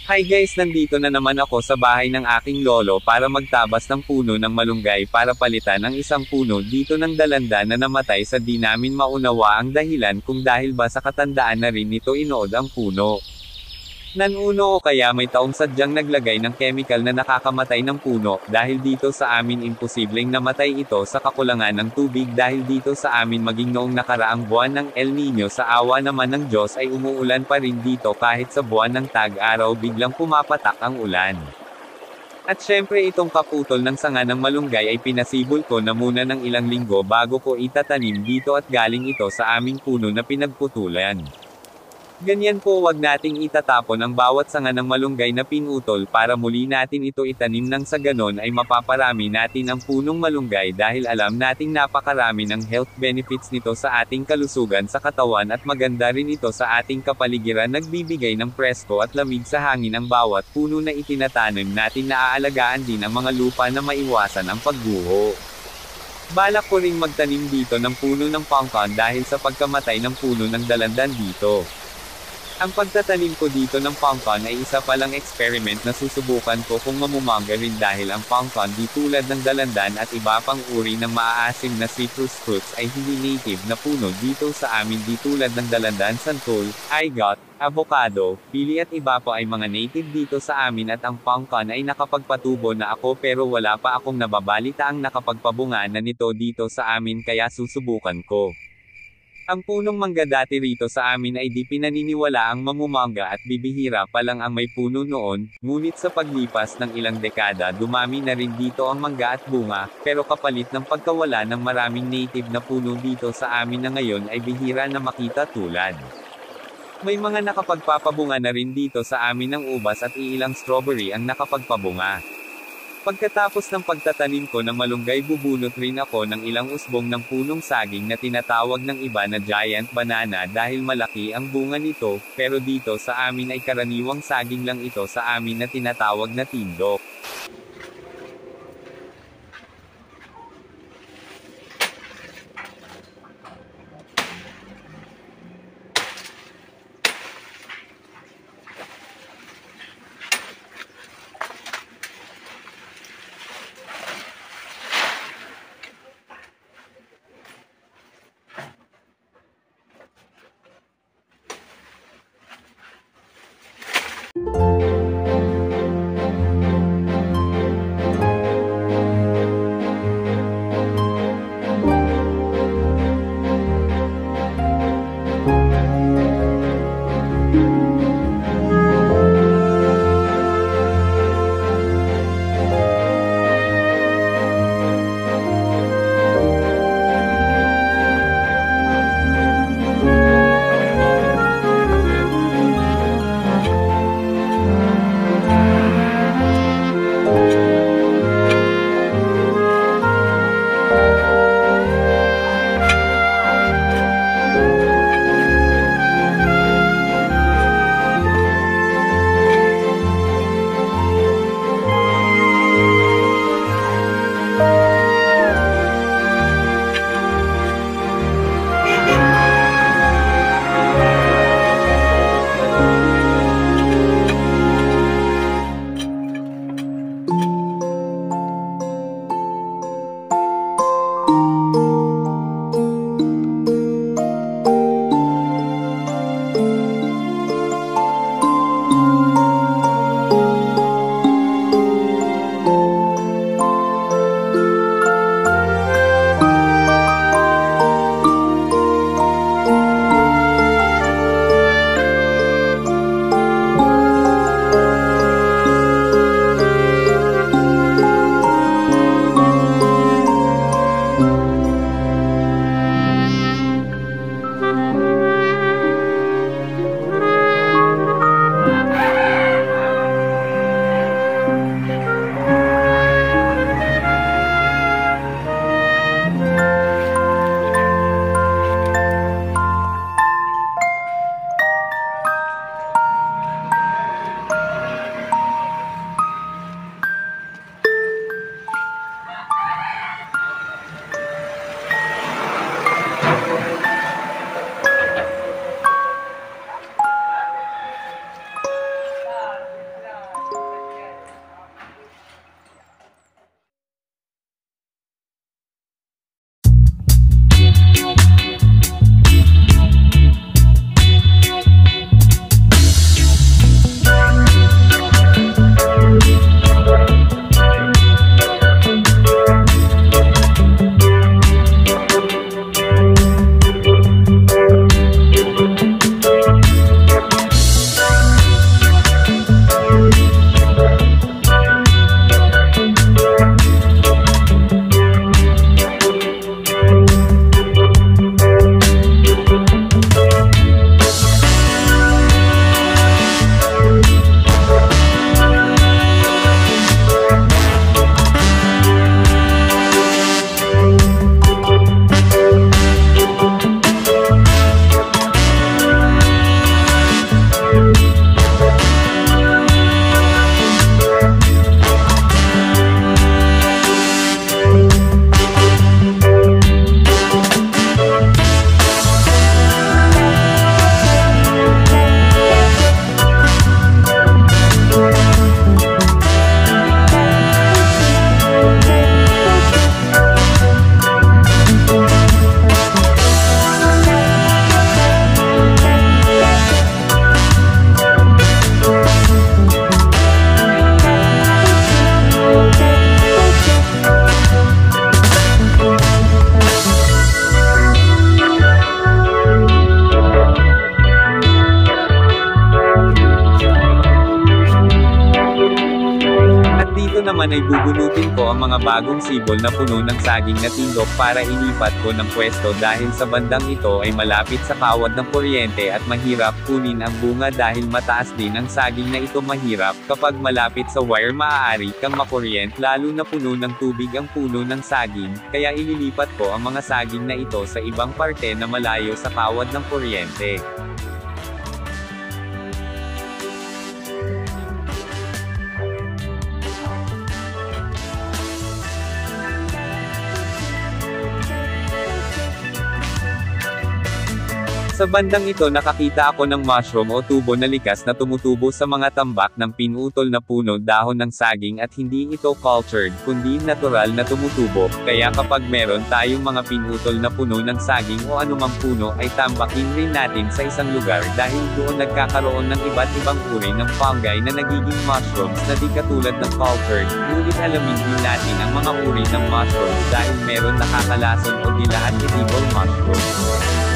Hi guys, nandito na naman ako sa bahay ng aking lolo para magtabas ng puno ng malunggay para palitan ang isang puno dito ng dalanda na namatay sa di namin maunawa ang dahilan kung dahil ba sa katandaan na rin nito inood ang puno. Nanuno o kaya may taong sadyang naglagay ng chemical na nakakamatay ng puno, dahil dito sa amin imposibleng namatay ito sa kakulangan ng tubig dahil dito sa amin maging noong nakaraang buwan ng El Nino sa awa naman ng Diyos ay umuulan pa rin dito kahit sa buwan ng tag-araw biglang pumapatak ang ulan. At syempre itong kaputol ng sanga ng malunggay ay pinasibol ko na muna ng ilang linggo bago ko itatanim dito at galing ito sa aming puno na pinagputulan. Ganyan po, wag nating itatapon ang bawat sanga ng malunggay na pinutol para muli natin ito itanim nang sa ganon ay mapaparami natin ang punong malunggay dahil alam nating napakarami ng health benefits nito sa ating kalusugan sa katawan at maganda rin ito sa ating kapaligiran, nagbibigay ng presko at lamig sa hangin ang bawat puno na itinatanim natin, naaalagaan din ang mga lupa na maiwasan ang pagguho. Balak ko ring magtanim dito ng puno ng pangkan dahil sa pagkamatay ng puno ng dalandan dito. Ang pagtatanim ko dito ng pangkan ay isa palang experiment na susubukan ko kung mamumangga rin dahil ang pangkan di tulad ng dalandan at iba pang uri ng maaasim na citrus fruits ay hindi native na puno dito sa amin di tulad ng dalandan, santol, aigot, avocado, pili at iba pa ay mga native dito sa amin at ang pangkan ay nakapagpatubo na ako pero wala pa akong nababalita ang nakapagpabunga na nito dito sa amin kaya susubukan ko. Ang punong mangga dati rito sa amin ay di pinaniniwala ang mamumangga at bibihira pa lang ang may puno noon, ngunit sa paglipas ng ilang dekada dumami na rin dito ang mangga at bunga, pero kapalit ng pagkawala ng maraming native na puno dito sa amin na ngayon ay bihira na makita tulad. May mga nakapagpapabunga na rin dito sa amin ng ubas at iilang strawberry ang nakapagpabunga. Pagkatapos ng pagtatanim ko ng malunggay bubunot rin ako ng ilang usbong ng punong saging na tinatawag ng iba na giant banana dahil malaki ang bunga nito, pero dito sa amin ay karaniwang saging lang ito sa amin na tinatawag na tindok. naman ay bubunutin ko ang mga bagong sibol na puno ng saging na tindok para ilipat ko ng pwesto dahil sa bandang ito ay malapit sa kawad ng kuryente at mahirap kunin ang bunga dahil mataas din ang saging na ito. Mahirap kapag malapit sa wire, maaari kang makuryent lalo na puno ng tubig ang puno ng saging, kaya ililipat ko ang mga saging na ito sa ibang parte na malayo sa kawad ng kuryente. Sa bandang ito nakakita ako ng mushroom o tubo na likas na tumutubo sa mga tambak ng pinutol na puno dahon ng saging at hindi ito cultured, kundi natural na tumutubo, kaya kapag meron tayong mga pinutol na puno ng saging o anumang puno ay tambakin rin natin sa isang lugar dahil doon nagkakaroon ng iba't ibang uri ng fungi na nagiging mushrooms na di katulad ng cultured, ngunit alamin din natin ang mga uri ng mushrooms dahil meron nakakalason o dila at edible mushrooms.